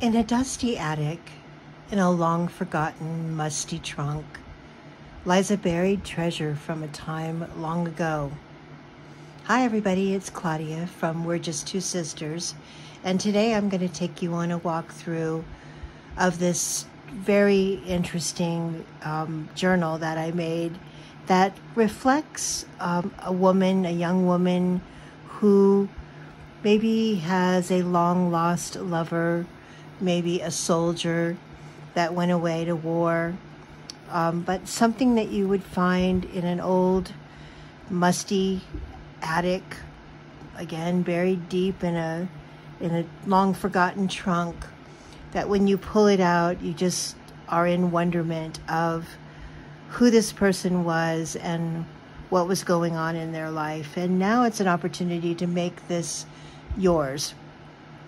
In a dusty attic, in a long-forgotten, musty trunk, lies a buried treasure from a time long ago. Hi everybody, it's Claudia from We're Just Two Sisters, and today I'm going to take you on a walkthrough of this very interesting journal that I made that reflects a young woman who maybe has a long-lost lover, maybe a soldier that went away to war, but something that you would find in an old, musty attic, again, buried deep in a long-forgotten trunk, that when you pull it out, you just are in wonderment of who this person was and what was going on in their life. And now it's an opportunity to make this yours.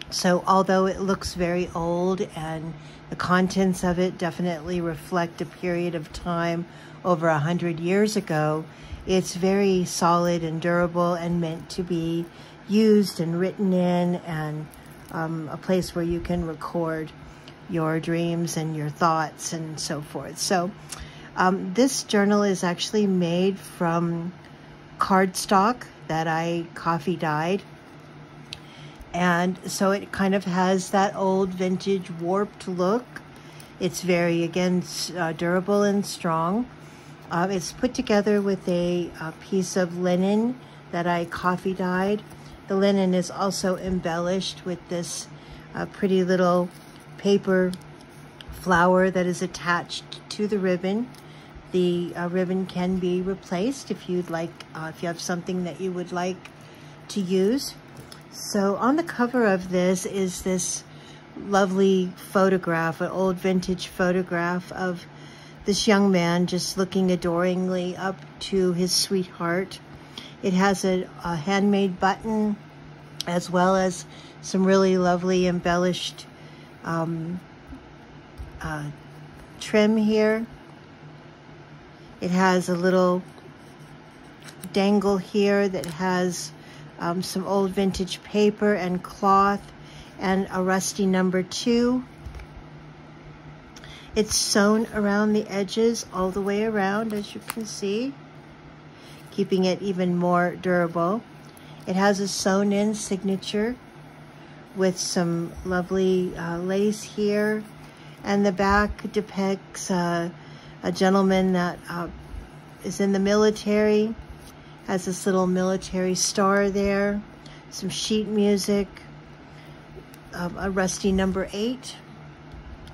So although it looks very old and the contents of it definitely reflect a period of time over 100 years ago, it's very solid and durable and meant to be used and written in, and a place where you can record your dreams and your thoughts and so forth. So this journal is actually made from cardstock that I coffee dyed. And so it kind of has that old vintage warped look. It's very, again, durable and strong. It's put together with a piece of linen that I coffee dyed. The linen is also embellished with this pretty little paper flower that is attached to the ribbon. The ribbon can be replaced if you'd like, if you have something that you would like to use. So on the cover of this is this lovely photograph, an old vintage photograph of this young man just looking adoringly up to his sweetheart. It has a handmade button, as well as some really lovely embellished trim here. It has a little dangle here that has some old vintage paper and cloth and a rusty number 2. It's sewn around the edges all the way around, as you can see, keeping it even more durable. It has a sewn in signature with some lovely lace here, and the back depicts a gentleman that is in the military. Has this little military star there, some sheet music, a rusty number 8,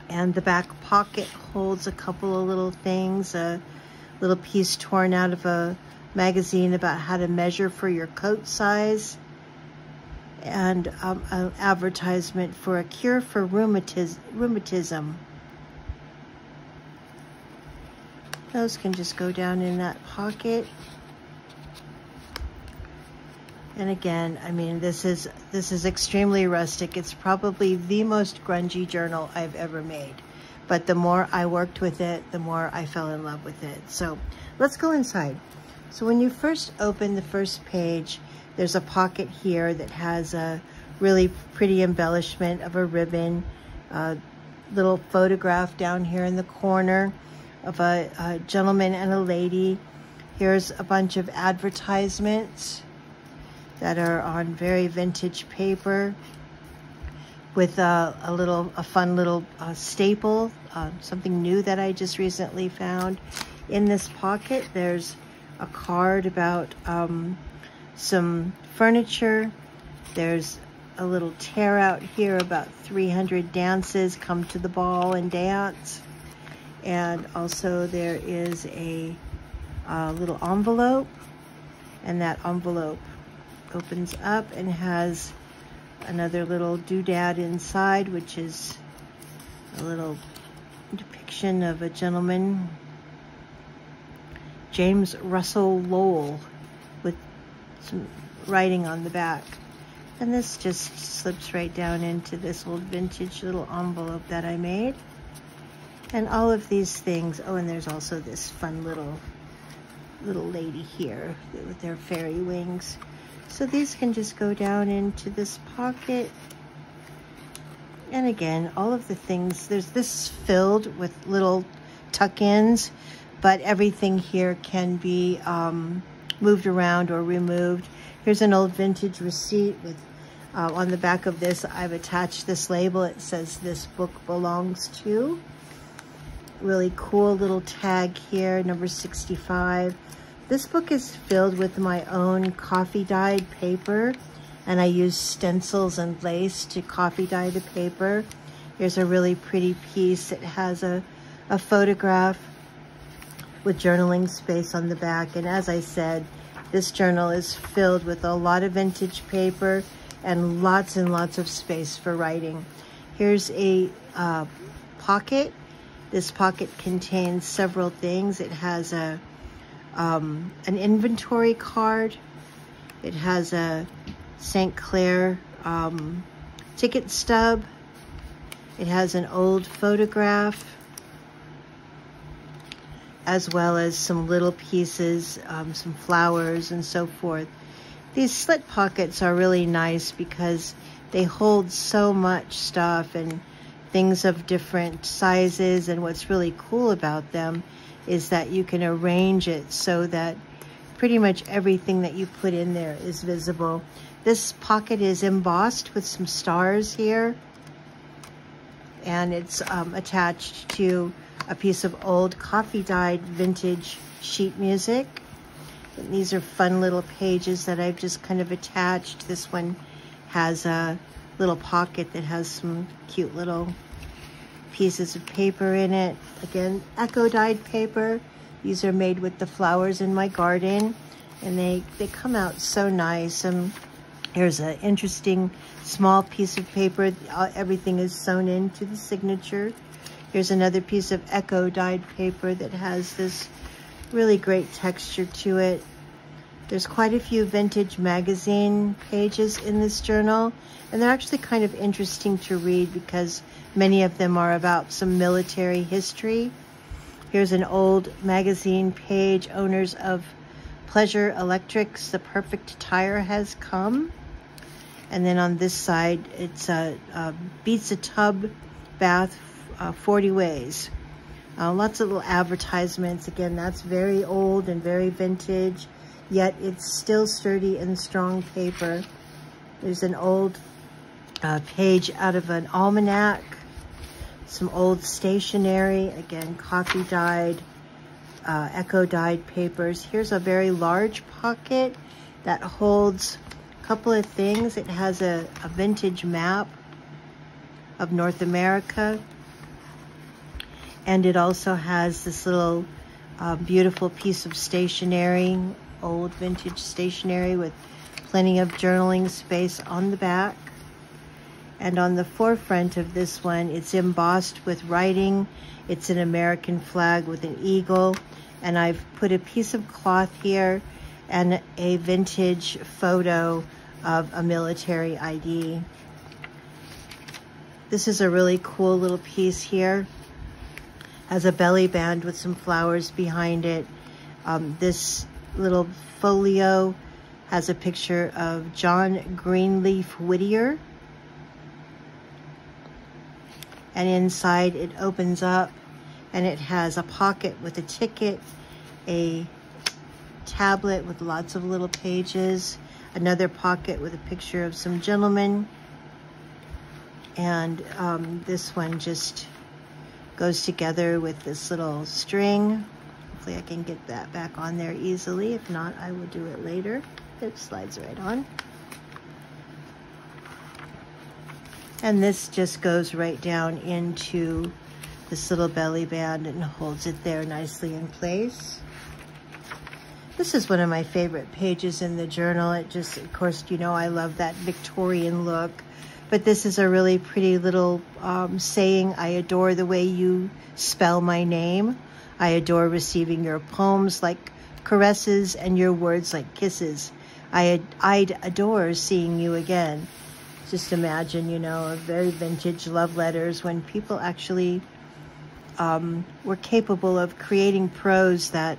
and the back pocket holds a couple of little things, a little piece torn out of a magazine about how to measure for your coat size, and an advertisement for a cure for rheumatism. Those can just go down in that pocket. And again, I mean, this is extremely rustic. It's probably the most grungy journal I've ever made. But the more I worked with it, the more I fell in love with it. So let's go inside. So when you first open the first page, there's a pocket here that has a really pretty embellishment of a ribbon, a little photograph down here in the corner of a gentleman and a lady. Here's a bunch of advertisements that are on very vintage paper with a fun little staple, something new that I just recently found. In this pocket, there's a card about some furniture. There's a little tear out here about 300 dances, come to the ball and dance. And also there is a little envelope, and that envelope opens up and has another little doodad inside, which is a little depiction of a gentleman, James Russell Lowell, with some writing on the back. And this just slips right down into this old vintage little envelope that I made. And all of these things, oh, and there's also this fun little lady here with their fairy wings. So these can just go down into this pocket And again, all of the things, this is filled with little tuck-ins, but everything here can be moved around or removed. Here's an old vintage receipt with, on the back of this, I've attached this label. It says this book belongs to. Really cool little tag here, number 65. This book is filled with my own coffee dyed paper, and I use stencils and lace to coffee dye the paper. Here's a really pretty piece. It has a photograph with journaling space on the back. And as I said, this journal is filled with a lot of vintage paper and lots of space for writing. Here's a pocket. This pocket contains several things. It has an inventory card. It has a St. Clair ticket stub. It has an old photograph, as well as some little pieces, some flowers and so forth. These slit pockets are really nice because they hold so much stuff and things of different sizes, and what's really cool about them is that you can arrange it so that pretty much everything that you put in there is visible. This pocket is embossed with some stars here, and it's attached to a piece of old coffee dyed vintage sheet music. And these are fun little pages that I've just kind of attached. This one has a little pocket that has some cute little pieces of paper in it. Again, eco dyed paper. These are made with the flowers in my garden, and they come out so nice. Here's an interesting small piece of paper. Everything is sewn into the signature. Here's another piece of eco dyed paper that has this really great texture to it. There's quite a few vintage magazine pages in this journal, and they're actually kind of interesting to read because many of them are about some military history. Here's an old magazine page, owners of Pleasure Electrics, the perfect tire has come. And then on this side, it's beats a tub bath 40 ways. Lots of little advertisements. Again, that's very old and very vintage, yet it's still sturdy and strong paper. There's an old page out of an almanac, some old stationery, again, coffee dyed, eco dyed papers. Here's a very large pocket that holds a couple of things. It has a vintage map of North America, and it also has this little beautiful piece of stationery, old vintage stationery with plenty of journaling space on the back. And on the forefront of this one, it's embossed with writing. It's an American flag with an eagle, and I've put a piece of cloth here and a vintage photo of a military ID. This is a really cool little piece here. Has a belly band with some flowers behind it. This little folio has a picture of John Greenleaf Whittier. And inside it opens up and it has a pocket with a ticket, a tablet with lots of little pages, another pocket with a picture of some gentlemen, and this one just goes together with this little string. Hopefully I can get that back on there easily. If not, I will do it later. It slides right on. And this just goes right down into this little belly band and holds it there nicely in place. This is one of my favorite pages in the journal. It just, of course, you know, I love that Victorian look. But this is a really pretty little saying. I adore the way you spell my name. I adore receiving your poems like caresses and your words like kisses. I'd adore seeing you again. Just imagine, you know, very vintage love letters when people actually were capable of creating prose that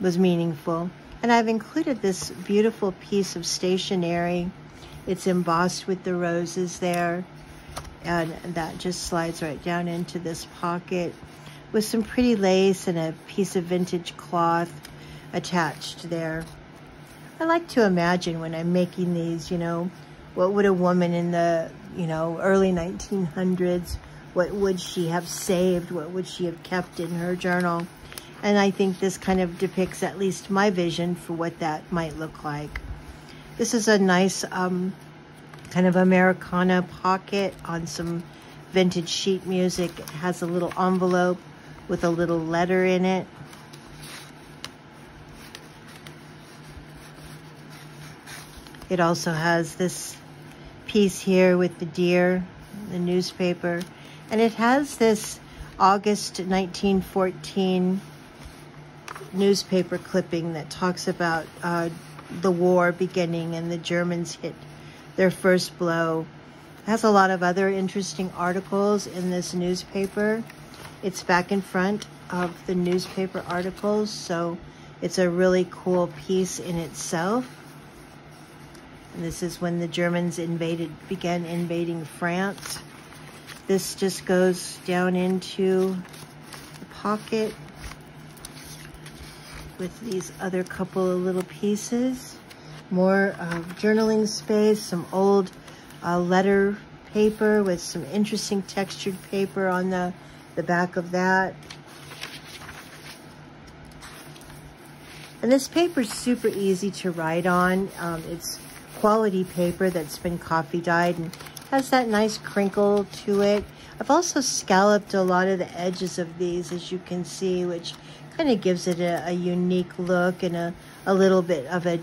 was meaningful. And I've included this beautiful piece of stationery. It's embossed with the roses there. And that just slides right down into this pocket with some pretty lace and a piece of vintage cloth attached there. I like to imagine when I'm making these, you know, what would a woman in the, you know, early 1900s, what would she have saved? What would she have kept in her journal? And I think this kind of depicts at least my vision for what that might look like. This is a nice kind of Americana pocket on some vintage sheet music. It has a little envelope with a little letter in it. It also has this piece here with the deer, the newspaper, and it has this August 1914 newspaper clipping that talks about the war beginning and the Germans hit their first blow. It has a lot of other interesting articles in this newspaper. It's back in front of the newspaper articles, so it's a really cool piece in itself. And this is when the Germans began invading France. This just goes down into the pocket with these other couple of little pieces. More journaling space, some old letter paper with some interesting textured paper on the back of that. And this paper is super easy to write on. It's quality paper that's been coffee dyed and has that nice crinkle to it. I've also scalloped a lot of the edges of these, as you can see, which kind of gives it a unique look and a little bit of a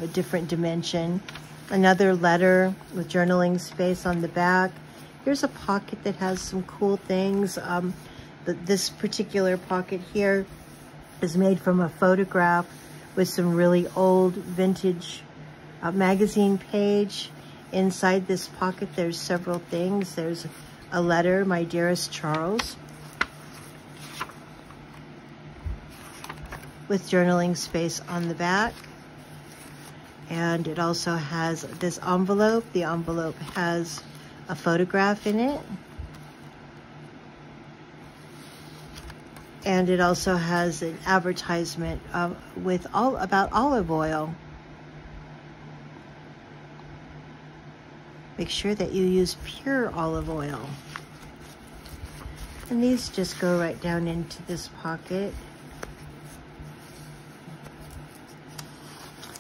different dimension. Another letter with journaling space on the back. Here's a pocket that has some cool things. This particular pocket here is made from a photograph with some really old vintage magazine page. Inside this pocket, there's several things. There's a letter, My Dearest Charles, with journaling space on the back. And it also has this envelope. The envelope has a photograph in it. And it also has an advertisement about olive oil. Make sure that you use pure olive oil. And these just go right down into this pocket.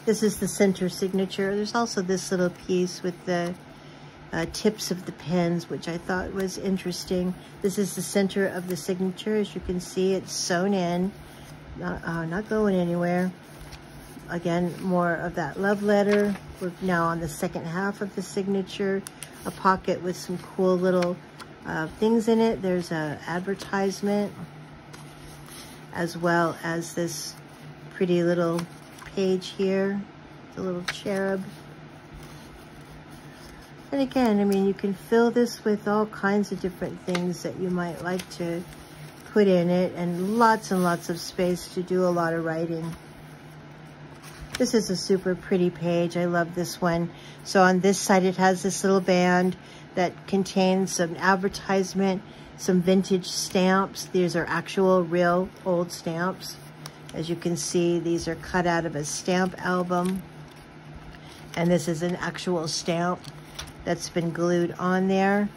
This is the center signature. There's also this little piece with the tips of the pens, which I thought was interesting. This is the center of the signature. As you can see, it's sewn in, not going anywhere. Again, more of that love letter. We're now on the second half of the signature. A pocket with some cool little things in it. There's an advertisement, as well as this pretty little page here, the little cherub. And again, I mean, you can fill this with all kinds of different things that you might like to put in it, and lots of space to do a lot of writing. This is a super pretty page. I love this one. So on this side, it has this little band that contains some advertisement, some vintage stamps. These are actual, real, old stamps. As you can see, these are cut out of a stamp album. And this is an actual stamp that's been glued on there.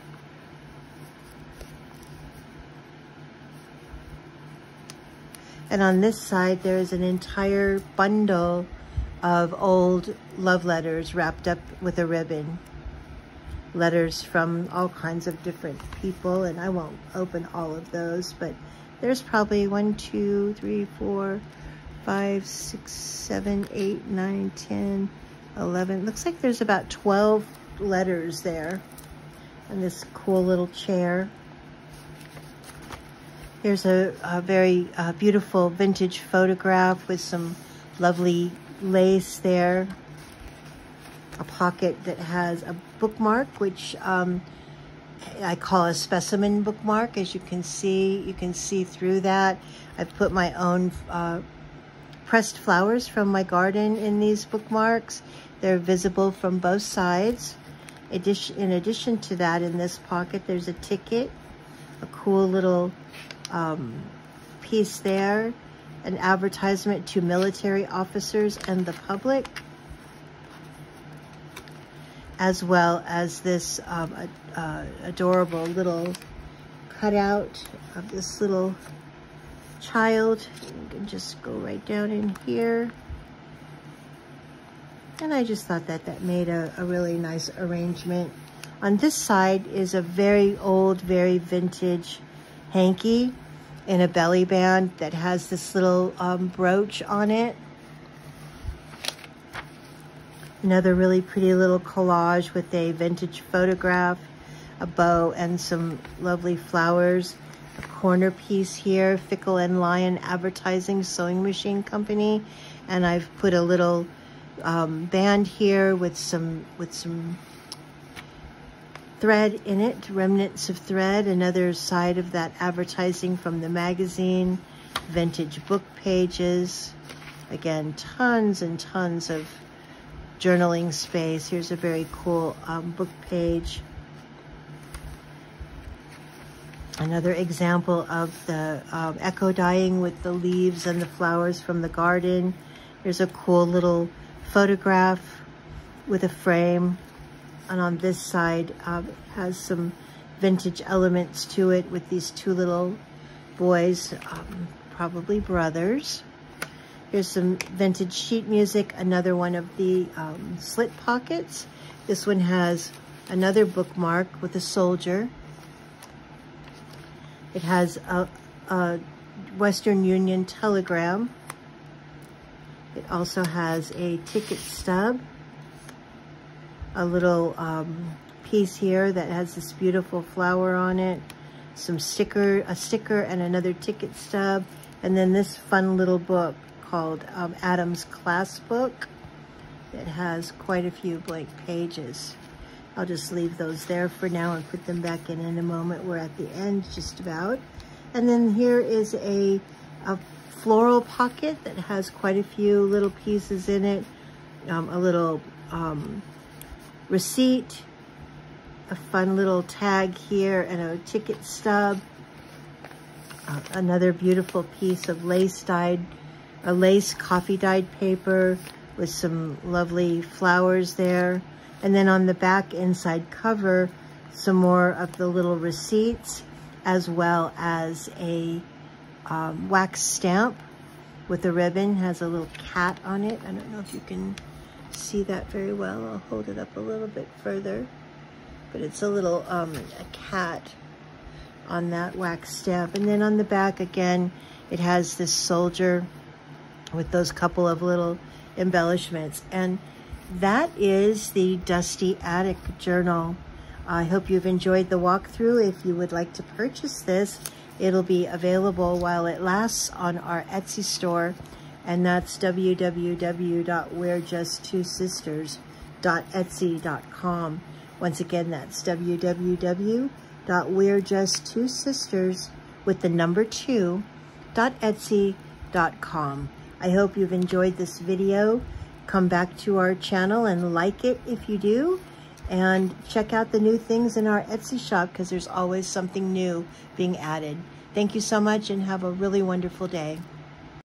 And on this side, there is an entire bundle of old love letters wrapped up with a ribbon. Letters from all kinds of different people, and I won't open all of those, but there's probably 1, 2, 3, 4, 5, 6, 7, 8, 9, 10, 11. Looks like there's about 12 letters there. And this cool little chair. Here's a very beautiful vintage photograph with some lovely lace there. A pocket that has a bookmark, which I call a specimen bookmark. As you can see through that. I've put my own pressed flowers from my garden in these bookmarks. They're visible from both sides. In addition to that, in this pocket, there's a ticket, a cool little piece there, an advertisement to military officers and the public, as well as this adorable little cutout of this little child. You can just go right down in here. And I just thought that that made a really nice arrangement. On this side is a very old, very vintage hanky in a belly band that has this little brooch on it. Another really pretty little collage with a vintage photograph, a bow, and some lovely flowers. A corner piece here, Fickle and Lion Advertising Sewing Machine Company. And I've put a little band here with some thread in it, remnants of thread. Another side of that advertising from the magazine, vintage book pages. Again, tons and tons of journaling space. Here's a very cool book page. Another example of the echo dyeing with the leaves and the flowers from the garden. There's a cool little photograph with a frame. And on this side, it has some vintage elements to it with these two little boys, probably brothers. Here's some vintage sheet music, another one of the slit pockets. This one has another bookmark with a soldier. It has a Western Union telegram. It also has a ticket stub, a little piece here that has this beautiful flower on it, a sticker and another ticket stub, and then this fun little book called Adam's Class Book that has quite a few blank pages. I'll just leave those there for now and put them back in a moment. We're at the end just about. And then here is a floral pocket that has quite a few little pieces in it, a little receipt, a fun little tag here, and a ticket stub. Another beautiful piece of lace coffee dyed paper with some lovely flowers there. And then on the back inside cover, some more of the little receipts, as well as a wax stamp with a ribbon. Has a little cat on it. I don't know if you can see that very well. I'll hold it up a little bit further. But it's a little a cat on that wax stamp. And then on the back again, it has this soldier with those couple of little embellishments. And that is the Dusty Attic Journal. I hope you've enjoyed the walkthrough. If you would like to purchase this, it'll be available while it lasts on our Etsy store, and that's www.we'rejusttwosisters.etsy.com. Once again, that's www.we'rejusttwosisters with the number 2.etsy.com. I hope you've enjoyed this video. Come back to our channel and like it if you do. And check out the new things in our Etsy shop because there's always something new being added. Thank you so much and have a really wonderful day.